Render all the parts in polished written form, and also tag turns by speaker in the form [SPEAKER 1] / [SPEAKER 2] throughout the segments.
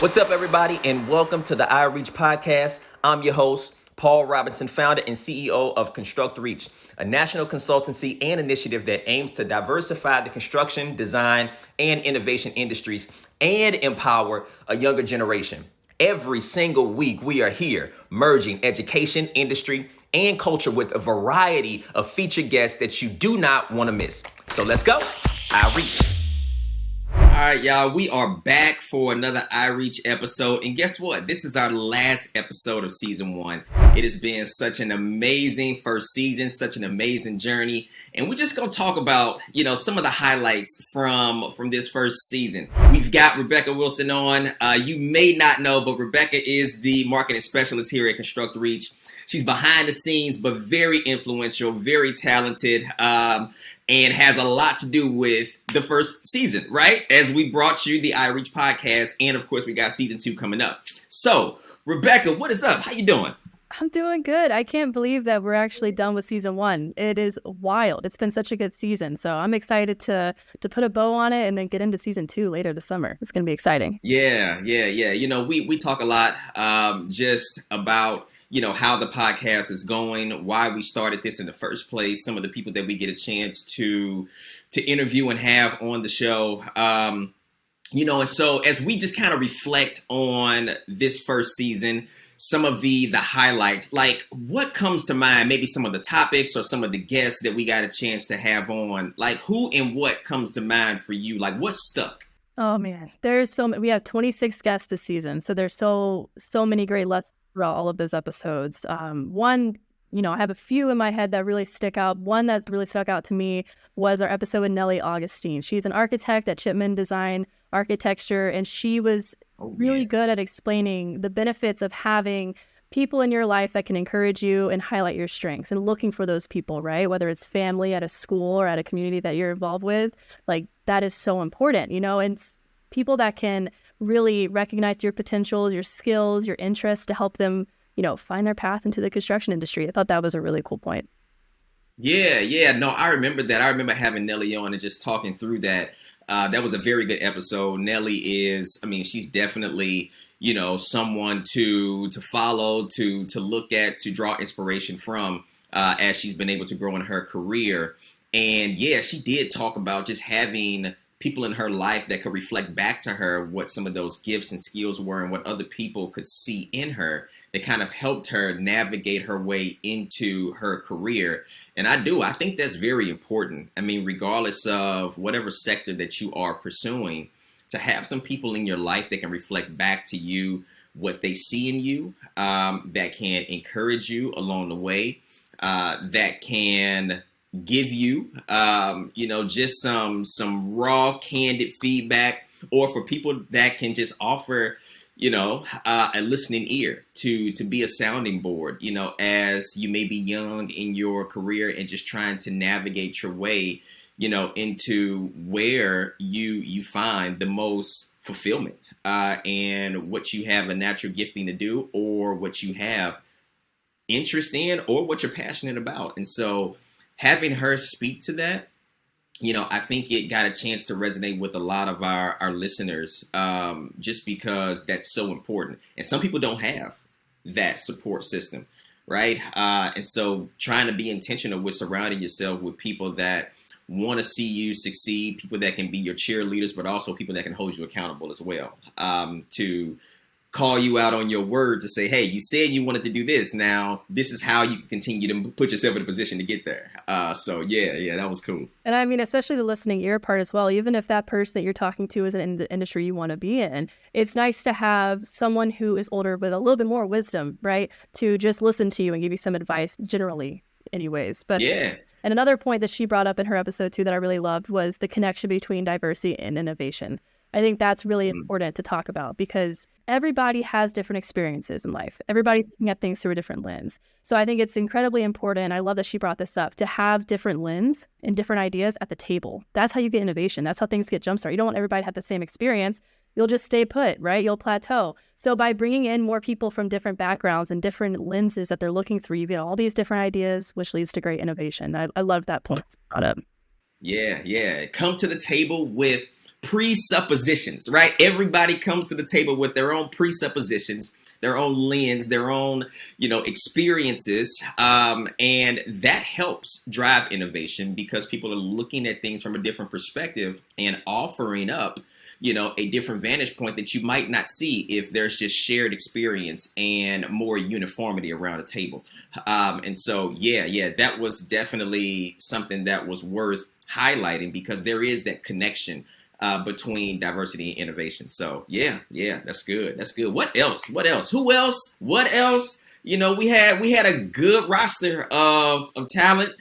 [SPEAKER 1] What's up, everybody, and welcome to the iReach podcast. I'm your host, Paul Robinson, founder and CEO of ConstructReach, a national consultancy and initiative that aims to diversify the construction, design, and innovation industries and empower a younger generation. Every single week, we are here merging education, industry, and culture with a variety of featured guests that you do not want to miss. So let's go, iReach. All right, y'all, we are back for another iReach episode. And guess what? This is our last episode of season 1. It has been such an amazing first season, such an amazing journey. And we're just going to talk about, some of the highlights from this first season. We've got Rebecca Wilson on. You may not know, but Rebecca is the marketing specialist here at ConstructReach. She's behind the scenes, but very influential, very talented, and has a lot to do with the first season, right? As we brought you the iReach podcast, and of course, we got season 2 coming up. So, Rebecca, what is up? How you doing?
[SPEAKER 2] I'm doing good. I can't believe that we're actually done with season 1. It is wild. It's been such a good season. So I'm excited to put a bow on it and then get into season 2 later this summer. It's going to be exciting.
[SPEAKER 1] Yeah. We talk a lot just about how the podcast is going, why we started this in the first place, some of the people that we get a chance to interview and have on the show. And so as we just kind of reflect on this first season, some of the highlights, like what comes to mind, maybe some of the topics or some of the guests that we got a chance to have on, like who and what comes to mind for you? Like what's stuck?
[SPEAKER 2] Oh man, there's so many. We have 26 guests this season. So there's so many great lessons throughout all of those episodes. One, I have a few in my head that really stick out. One that really stuck out to me was our episode with Nellie Augustine. She's an architect at Chipman Design Architecture, and she was really good at explaining the benefits of having people in your life that can encourage you and highlight your strengths and looking for those people, right? Whether it's family at a school or at a community that you're involved with, like that is so important, and people that can really recognize your potentials, your skills, your interests to help them, find their path into the construction industry. I thought that was a really cool point.
[SPEAKER 1] Yeah. No, I remember that. I remember having Nellie on and just talking through that. That was a very good episode. Nellie is, she's definitely, someone to follow, to look at, to draw inspiration from as she's been able to grow in her career. And yeah, she did talk about just having people in her life that could reflect back to her what some of those gifts and skills were and what other people could see in her that kind of helped her navigate her way into her career. And I think that's very important. Regardless of whatever sector that you are pursuing, to have some people in your life that can reflect back to you what they see in you, that can encourage you along the way, that can give you, just some raw, candid feedback, or for people that can just offer, a listening ear to be a sounding board, as you may be young in your career and just trying to navigate your way, into where you find the most fulfillment, and what you have a natural gifting to do, or what you have interest in, or what you're passionate about. And so having her speak to that, I think it got a chance to resonate with a lot of our listeners, just because that's so important. And some people don't have that support system, right? And so trying to be intentional with surrounding yourself with people that want to see you succeed, people that can be your cheerleaders, but also people that can hold you accountable as well, to call you out on your word, to say, hey, you said you wanted to do this. Now, this is how you can continue to put yourself in a position to get there. So yeah, that was cool.
[SPEAKER 2] And especially the listening ear part as well, even if that person that you're talking to isn't in the industry you want to be in, it's nice to have someone who is older with a little bit more wisdom, right? To just listen to you and give you some advice generally anyways. But yeah. And another point that she brought up in her episode too that I really loved was the connection between diversity and innovation. I think that's really important to talk about because everybody has different experiences in life. Everybody's looking at things through a different lens. So I think it's incredibly important. I love that she brought this up, to have different lens and different ideas at the table. That's how you get innovation. That's how things get jumpstarted. You don't want everybody to have the same experience. You'll just stay put, right? You'll plateau. So by bringing in more people from different backgrounds and different lenses that they're looking through, you get all these different ideas, which leads to great innovation. I love that point brought up.
[SPEAKER 1] Yeah. Come to the table with presuppositions, right? Everybody comes to the table with their own presuppositions, their own lens, their own, experiences. And that helps drive innovation because people are looking at things from a different perspective and offering up, a different vantage point that you might not see if there's just shared experience and more uniformity around a table. And so, yeah, that was definitely something that was worth highlighting because there is that connection between diversity and innovation. So yeah, that's good. That's good. What else? What else? Who else? What else? We had a good roster of talent,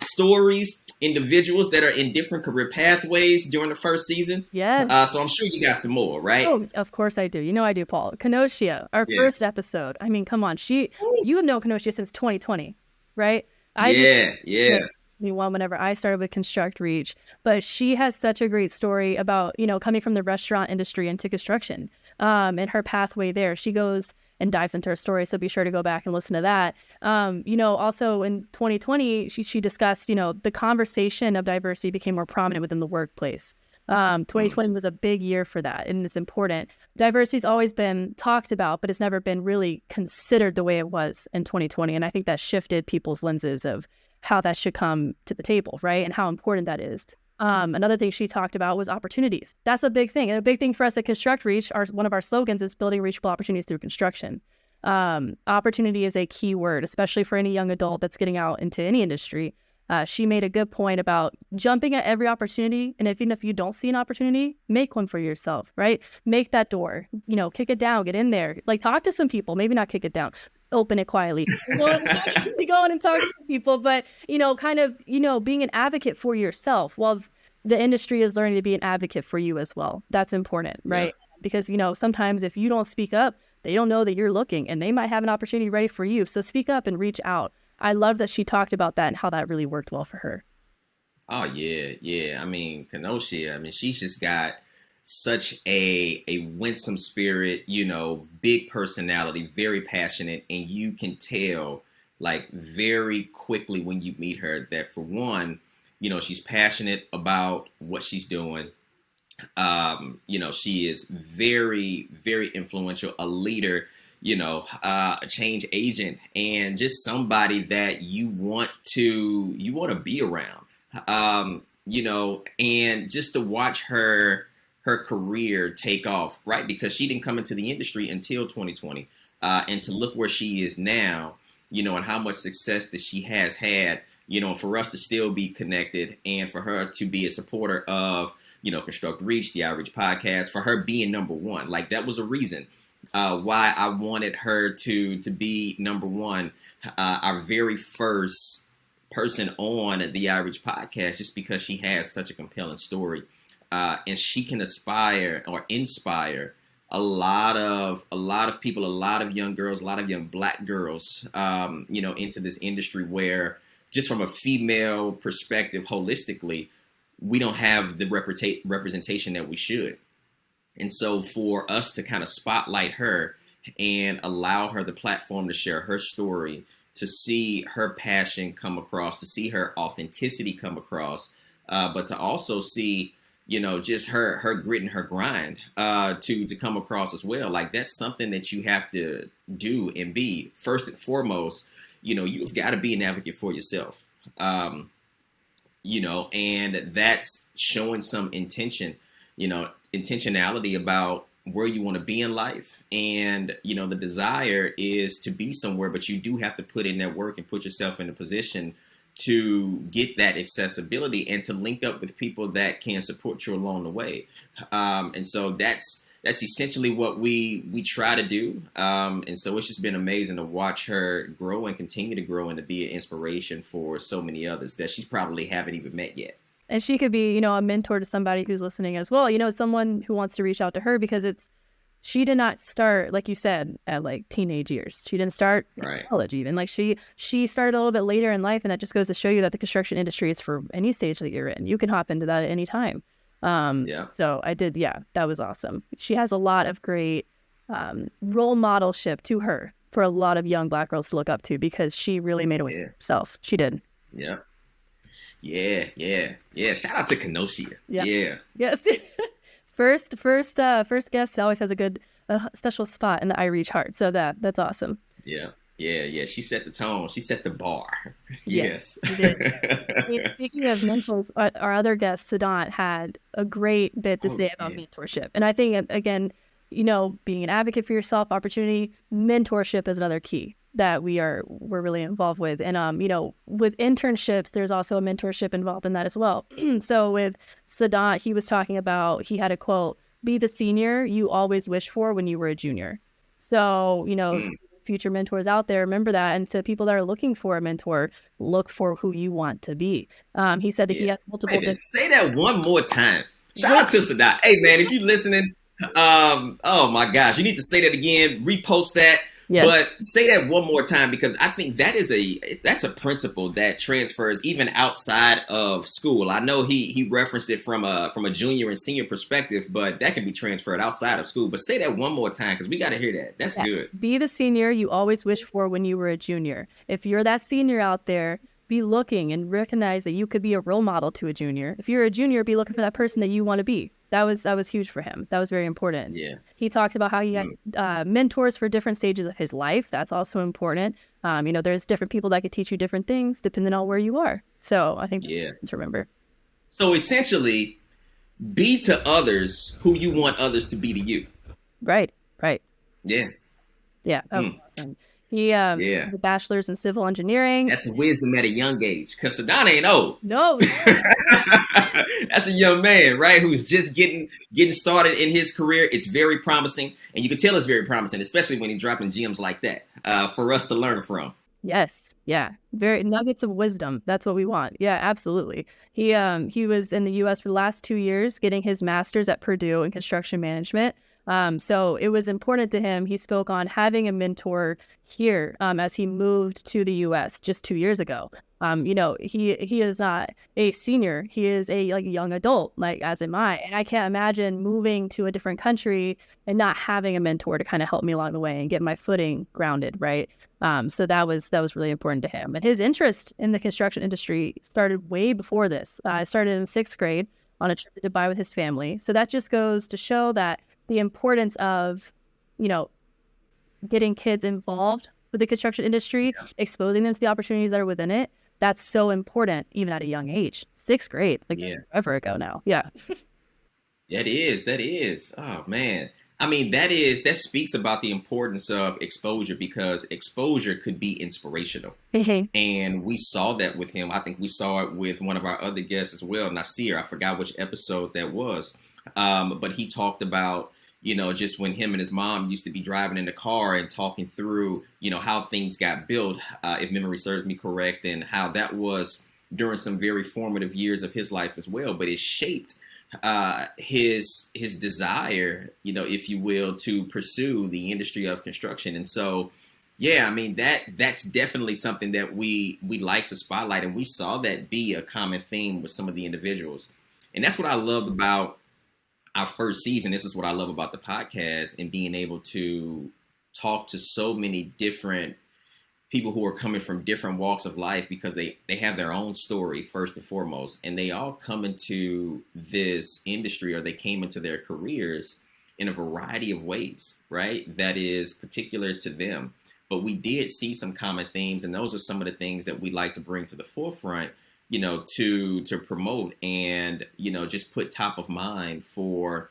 [SPEAKER 1] stories, individuals that are in different career pathways during the first season.
[SPEAKER 2] Yes.
[SPEAKER 1] So I'm sure you got some more, right?
[SPEAKER 2] Oh, of course I do. You know I do, Paul. Kenoshia, our
[SPEAKER 1] Yeah.
[SPEAKER 2] first episode. I mean, come on. You have known Kenoshia since 2020, right?
[SPEAKER 1] Yeah.
[SPEAKER 2] Well, whenever I started with ConstructReach, but she has such a great story about, coming from the restaurant industry into construction, and her pathway there. She goes and dives into her story, so be sure to go back and listen to that. Also in 2020, she discussed, the conversation of diversity became more prominent within the workplace. 2020 was a big year for that, and it's important. Diversity's always been talked about, but it's never been really considered the way it was in 2020, and I think that shifted people's lenses of how that should come to the table, right? And how important that is. Another thing she talked about was opportunities. That's a big thing. And a big thing for us at ConstructReach, one of our slogans is building reachable opportunities through construction. Opportunity is a key word, especially for any young adult that's getting out into any industry. She made a good point about jumping at every opportunity. And even if you don't see an opportunity, make one for yourself, right? Make that door, kick it down, get in there, like talk to some people, maybe not kick it down, open it quietly, go on and talk to people, but, kind of, being an advocate for yourself while the industry is learning to be an advocate for you as well. That's important, right? Yeah. Because, sometimes if you don't speak up, they don't know that you're looking and they might have an opportunity ready for you. So speak up and reach out. I love that she talked about that and how that really worked well for her.
[SPEAKER 1] Oh yeah. I mean, Kenoshia, she's just got such a winsome spirit, big personality, very passionate, and you can tell like very quickly when you meet her that for one, she's passionate about what she's doing. She is very, very influential, a leader, a change agent, and just somebody that you want to be around. And just to watch her career take off, right? Because she didn't come into the industry until 2020, and to look where she is now, and how much success that she has had, for us to still be connected and for her to be a supporter of, ConstructReach, the iReach podcast, for her being number one, like that was a reason why I wanted her to be number one, our very first person on the iReach podcast, just because she has such a compelling story, and she can inspire a lot of people, a lot of young girls, a lot of young Black girls, into this industry where just from a female perspective, holistically, we don't have the representation that we should. And so for us to kind of spotlight her and allow her the platform to share her story, to see her passion come across, to see her authenticity come across, but to also see, just her grit and her grind to come across as well. Like that's something that you have to do and be. First and foremost, you've got to be an advocate for yourself. And that's showing some intentionality about where you want to be in life. And, the desire is to be somewhere, but you do have to put in that work and put yourself in a position to get that accessibility and to link up with people that can support you along the way. And so that's essentially what we try to do. And so it's just been amazing to watch her grow and continue to grow and to be an inspiration for so many others that she probably haven't even met yet.
[SPEAKER 2] And she could be, a mentor to somebody who's listening as well, someone who wants to reach out to her because she did not start, like you said, at like teenage years. She didn't start in college even. Like she started a little bit later in life, and that just goes to show you that the construction industry is for any stage that you're in. You can hop into that at any time. So I did, that was awesome. She has a lot of great role modelship to her for a lot of young Black girls to look up to because she really made a way for herself. She did.
[SPEAKER 1] Yeah. Shout out to Kenosha.
[SPEAKER 2] Yeah.
[SPEAKER 1] Yeah.
[SPEAKER 2] Yes. First guest always has a good special spot in the iReach heart. So that's awesome.
[SPEAKER 1] Yeah. She set the tone. She set the bar.
[SPEAKER 2] Yeah,
[SPEAKER 1] Yes.
[SPEAKER 2] you did. I mean, speaking of mentors, our other guest, Sadat, had a great bit to
[SPEAKER 1] Oh
[SPEAKER 2] say about
[SPEAKER 1] yeah.
[SPEAKER 2] mentorship. And I think, again, being an advocate for yourself, opportunity, mentorship is another key that we're really involved with. And, with internships, there's also a mentorship involved in that as well. So with Sadat, he was talking about, he had a quote, "Be the senior you always wished for when you were a junior." So,
[SPEAKER 1] Mm,
[SPEAKER 2] future mentors out there, remember that. And so people that are looking for a mentor, look for who you want to be. He said that he
[SPEAKER 1] yeah.
[SPEAKER 2] has
[SPEAKER 1] Wait
[SPEAKER 2] multiple
[SPEAKER 1] a minute.
[SPEAKER 2] different.
[SPEAKER 1] Say that one more time. Shout
[SPEAKER 2] Wait,
[SPEAKER 1] out to Sadat. Hey man, if you're listening, oh my gosh, you need to say that again, repost that,
[SPEAKER 2] yes,
[SPEAKER 1] but say that one more time because I think that's a principle that transfers even outside of school. I know he referenced it from a junior and senior perspective, but that can be transferred outside of school. But say that one more time because we got to hear that. That's
[SPEAKER 2] yeah.
[SPEAKER 1] good.
[SPEAKER 2] Be the senior you always wished for when you were a junior. If you're that senior out there, be looking and recognize that you could be a role model to a junior. If you're a junior, be looking for that person that you want to be. That was huge for him. That was very important.
[SPEAKER 1] Yeah.
[SPEAKER 2] He talked about how he had
[SPEAKER 1] Mm,
[SPEAKER 2] mentors for different stages of his life. That's also important. There's different people that could teach you different things depending on where you are. So I think that's
[SPEAKER 1] yeah.
[SPEAKER 2] important to remember.
[SPEAKER 1] So essentially, be to others who you want others to be to you.
[SPEAKER 2] Right, right.
[SPEAKER 1] Yeah.
[SPEAKER 2] Yeah, that was
[SPEAKER 1] Mm,
[SPEAKER 2] awesome. He
[SPEAKER 1] yeah.
[SPEAKER 2] has a bachelor's in civil engineering.
[SPEAKER 1] That's wisdom at a young age. Cause Saddam ain't old.
[SPEAKER 2] No,
[SPEAKER 1] That's a young man, right? Who's just getting started in his career. It's very promising, and you can tell it's very promising, especially when he's dropping gems like that for us to learn from.
[SPEAKER 2] yes, yeah, very nuggets of wisdom. That's what we want. Yeah, absolutely. He was in the U.S. for the last 2 years, getting his master's at Purdue in construction management. So it was important to him. He spoke on having a mentor here as he moved to the U.S. just 2 years ago. He is not a senior. He is a like young adult, like as am I. And I can't imagine moving to a different country and not having a mentor to kind of help me along the way and get my footing grounded, right? So that was really important to him. And his interest in the construction industry started way before this. I started in sixth grade on a trip to Dubai with his family. So that just goes to show that the importance of, you know, getting kids involved with the construction industry, exposing them to the opportunities that are within it. That's so important, even at a young age. Sixth grade, like
[SPEAKER 1] Yeah.
[SPEAKER 2] that's forever ago now. Yeah.
[SPEAKER 1] That is. Oh man. I mean, that speaks about the importance of exposure because exposure could be inspirational.
[SPEAKER 2] Hey, hey.
[SPEAKER 1] And we saw that with him. I think we saw it with one of our other guests as well, Nasir. I forgot which episode that was. But he talked about, just when him and his mom used to be driving in the car and talking through, how things got built, if memory serves me correct, and how that was during some very formative years of his life as well. But it shaped his desire, if you will, to pursue the industry of construction. And so, yeah, I mean that's definitely something that we like to spotlight, and we saw that be a common theme with some of the individuals. And that's what I loved about our first season. This is what I love about the podcast and being able to talk to so many different people who are coming from different walks of life because they have their own story first and foremost, and they all come into this industry or they came into their careers in a variety of ways, right? That is particular to them. But we did see some common themes, and those are some of the things that we like to bring to the forefront, to promote and, just put top of mind for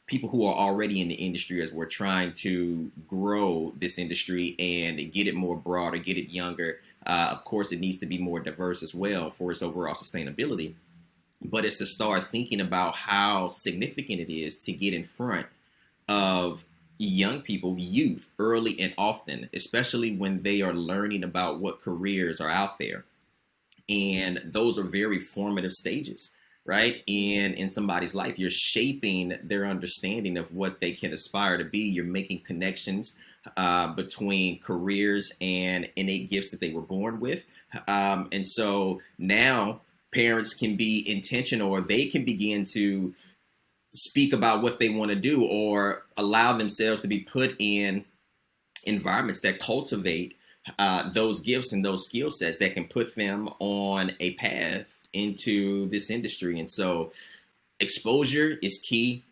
[SPEAKER 1] people who are already in the industry as we're trying to grow this industry and get it more broad or get it younger. Of course, it needs to be more diverse as well for its overall sustainability. But it's to start thinking about how significant it is to get in front of young people, youth, early and often, especially when they are learning about what careers are out there. And those are very formative stages, right? In somebody's life, you're shaping their understanding of what they can aspire to be. You're making connections between careers and innate gifts that they were born with. And so now parents can be intentional, or they can begin to speak about what they want to do or allow themselves to be put in environments that cultivate those gifts and those skill sets that can put them on a path into this industry. And so exposure is key.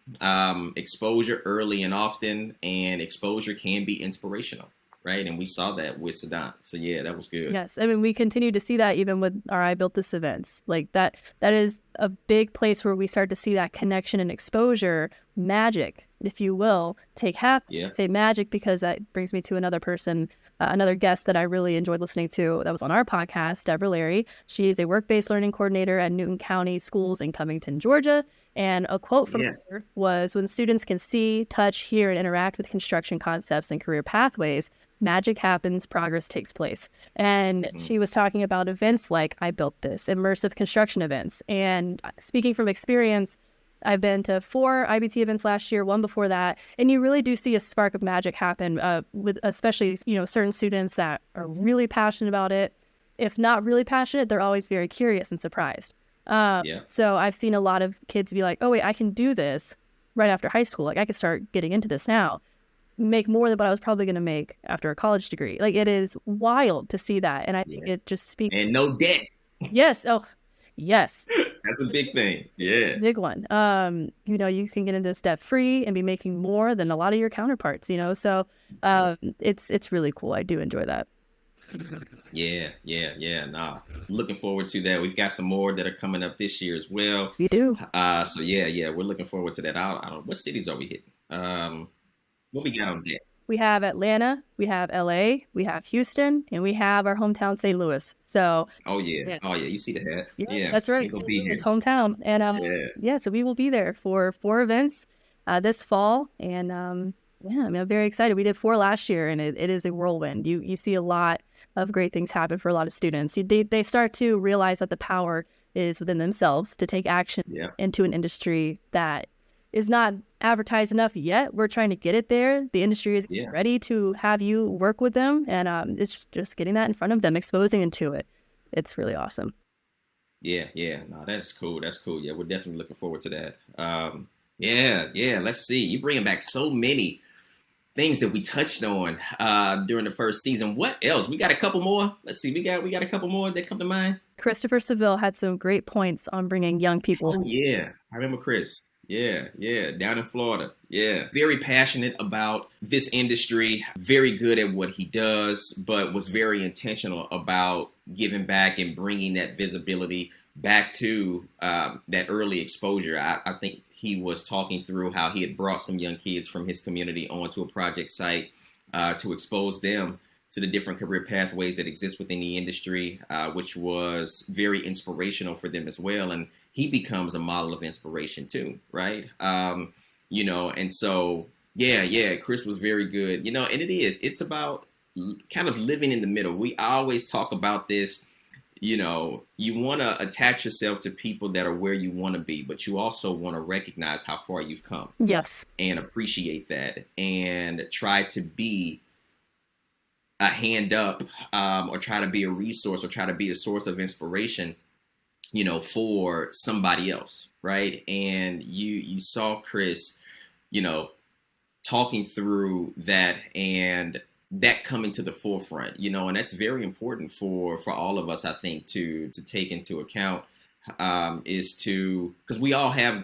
[SPEAKER 1] Exposure early and often, and exposure can be inspirational, right? And we saw that with Saddam. So yeah, that was good.
[SPEAKER 2] Yes, I mean, we continue to see that even with our I Built This events. Like that is a big place where we start to see that connection and exposure, magic, if you will, take happen.
[SPEAKER 1] Yeah.
[SPEAKER 2] I say magic because that brings me to another person, another guest that I really enjoyed listening to that was on our podcast, Deborah Larry. She is a work-based learning coordinator at Newton County Schools in Covington, Georgia. And a quote from her was, "When students can see, touch, hear, and interact with construction concepts and career pathways, magic happens, progress takes place." And she was talking about events like I Built This, immersive construction events. And speaking from experience, I've been to 4 IBT events last year, 1 before that, and you really do see a spark of magic happen with especially, certain students that are really passionate about it. If not really passionate, they're always very curious and surprised. So I've seen a lot of kids be like, oh, wait, I can do this right after high school. Like I could start getting into this now, make more than what I was probably going to make after a college degree. Like it is wild to see that. And I think it just speaks.
[SPEAKER 1] And no debt.
[SPEAKER 2] Yes. Oh, yes.
[SPEAKER 1] That's a big thing. Yeah.
[SPEAKER 2] Big one. You can get into this debt free and be making more than a lot of your counterparts, so it's really cool. I do enjoy that.
[SPEAKER 1] Yeah. Nah, looking forward to that. We've got some more that are coming up this year as well.
[SPEAKER 2] Yes, we do.
[SPEAKER 1] So yeah, we're looking forward to that. I don't know, what cities are we hitting? What we got on deck?
[SPEAKER 2] We have Atlanta, we have LA, we have Houston, and we have our hometown St. Louis. So
[SPEAKER 1] yes. You see the hat. Yeah,
[SPEAKER 2] that's right. It's hometown. And so we will be there for 4 events this fall. And I'm very excited. We did 4 last year, and it is a whirlwind. You see a lot of great things happen for a lot of students. They start to realize that the power is within themselves to take action into an industry that is not advertised enough yet. We're trying to get it there. The industry is ready to have you work with them, and it's just getting that in front of them, exposing them to it. It's really awesome.
[SPEAKER 1] Yeah. No, that's cool. Yeah, we're definitely looking forward to that. Let's see. You bringing back so many things that we touched on during the first season. What else? We got a couple more. Let's see. We got a couple more that come to mind.
[SPEAKER 2] Christopher Seville had some great points on bringing young people.
[SPEAKER 1] Oh yeah, I remember Chris. Yeah, down in Florida. Yeah, very passionate about this industry, very good at what he does, but was very intentional about giving back and bringing that visibility back to that early exposure. I think he was talking through how he had brought some young kids from his community onto a project site to expose them to the different career pathways that exist within the industry, which was very inspirational for them as well. And he becomes a model of inspiration too, right? And so, Chris was very good, and it's about kind of living in the middle. We always talk about this, you want to attach yourself to people that are where you want to be, but you also want to recognize how far you've come.
[SPEAKER 2] Yes.
[SPEAKER 1] And appreciate that and try to be a hand up or try to be a resource or try to be a source of inspiration, for somebody else, right? And you saw Chris, talking through that and that coming to the forefront, and that's very important for all of us, I think, to take into account, because we all have,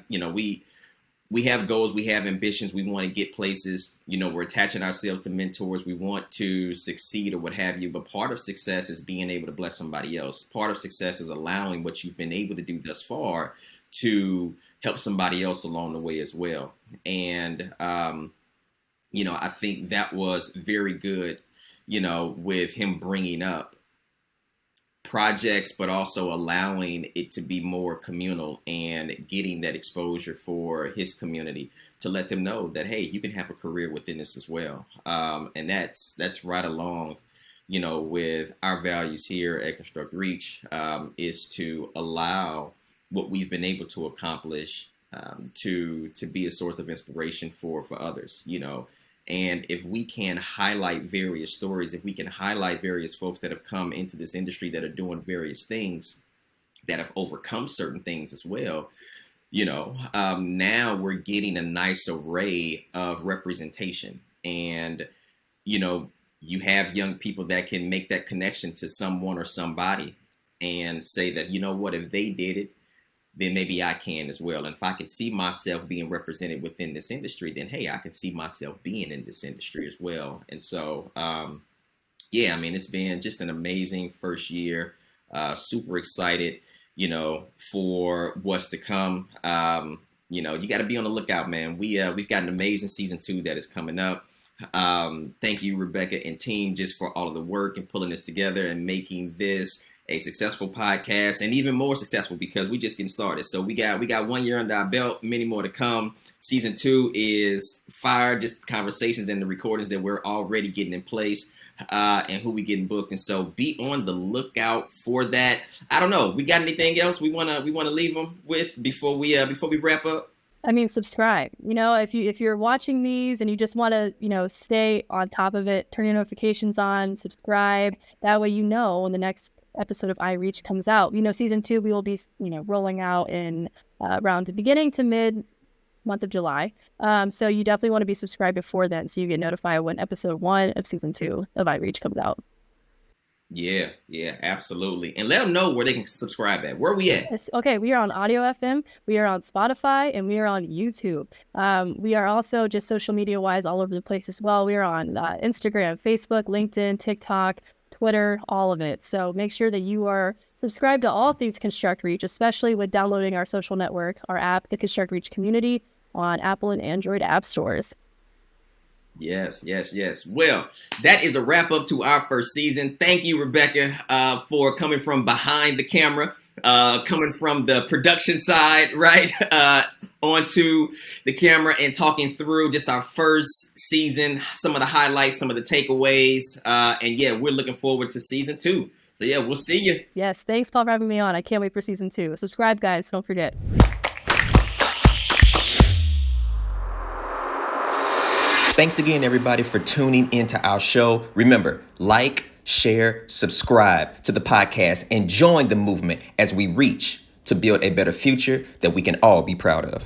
[SPEAKER 1] we have goals, we have ambitions, we want to get places, we're attaching ourselves to mentors, we want to succeed or what have you. But part of success is being able to bless somebody else. Part of success is allowing what you've been able to do thus far to help somebody else along the way as well. And, I think that was very good, with him bringing up projects, but also allowing it to be more communal and getting that exposure for his community to let them know that, hey, you can have a career within this as well. And that's right along, with our values here at ConstructReach, is to allow what we've been able to accomplish to be a source of inspiration for others, And if we can highlight various stories, if we can highlight various folks that have come into this industry that are doing various things, that have overcome certain things as well, now we're getting a nice array of representation. And, you have young people that can make that connection to someone or somebody and say that, you know what, if they did it, then maybe I can as well. And if I can see myself being represented within this industry, then hey, I can see myself being in this industry as well. And so, yeah, I mean, it's been just an amazing first year. Super excited, for what's to come. You got to be on the lookout, man. We've got an amazing season 2 that is coming up. Thank you, Rebecca and team, just for all of the work and pulling this together and making this a successful podcast, and even more successful because we just getting started. So we got 1 year under our belt, many more to come. Season 2 is fire, just conversations and the recordings that we're already getting in place, and who we getting booked. And so be on the lookout for that. I don't know. We got anything else we wanna leave them with before we wrap up?
[SPEAKER 2] I mean, subscribe. If you're watching these and you just want to, stay on top of it, turn your notifications on, subscribe. That way, when the next episode of iReach comes out. Season 2, we will be, rolling out in around the beginning to mid month of July. So you definitely want to be subscribed before then, so you get notified when episode 1 of season 2 of iReach comes out.
[SPEAKER 1] Yeah, absolutely. And let them know where they can subscribe at. Where are we at?
[SPEAKER 2] Okay, we are on Audio FM, we are on Spotify, and we are on YouTube. We are also just social media-wise all over the place as well. We are on Instagram, Facebook, LinkedIn, TikTok, Twitter, all of it. So make sure that you are subscribed to all of these ConstructReach, especially with downloading our social network, our app, the ConstructReach community, on Apple and Android app stores.
[SPEAKER 1] Yes. Well, that is a wrap up to our first season. Thank you, Rebecca, for coming from behind the camera, coming from the production side, right, onto the camera and talking through just our first season, some of the highlights, some of the takeaways. And yeah, we're looking forward to season 2. So yeah, we'll see you.
[SPEAKER 2] Yes. Thanks, Paul, for having me on. I can't wait for season 2. Subscribe, guys. Don't forget.
[SPEAKER 3] Thanks again, everybody, for tuning into our show. Remember, like, share, subscribe to the podcast, and join the movement as we reach to build a better future that we can all be proud of.